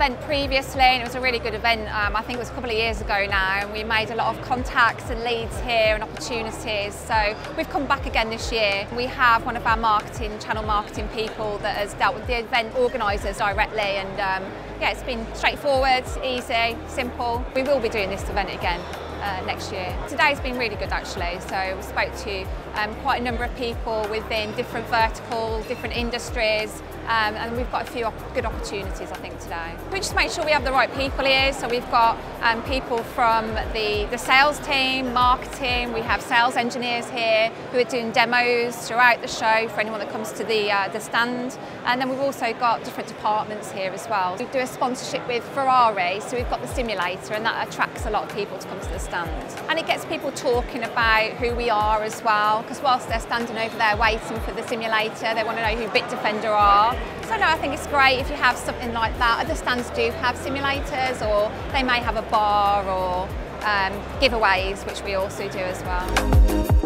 event previously and it was a really good event. I think it was a couple of years ago now, and we made a lot of contacts and leads here and opportunities. So we've come back again this year. We have one of our channel marketing people that has dealt with the event organisers directly, and yeah, it's been straightforward, easy, simple. We will be doing this event again next year. Today's been really good actually, so we spoke to quite a number of people within different verticals, different industries, and we've got a few good opportunities I think today. We just make sure we have the right people here, so we've got people from the sales team, marketing, we have sales engineers here who are doing demos throughout the show for anyone that comes to the stand, and then we've also got different departments here as well. We do a sponsorship with Ferrari, so we've got the simulator, and that attracts a lot of people to come to the stand. And it gets people talking about who we are as well, because whilst they're standing over there waiting for the simulator, they want to know who Bitdefender are. So no, I think it's great if you have something like that. Other stands do have simulators, or they may have a bar or giveaways, which we also do as well.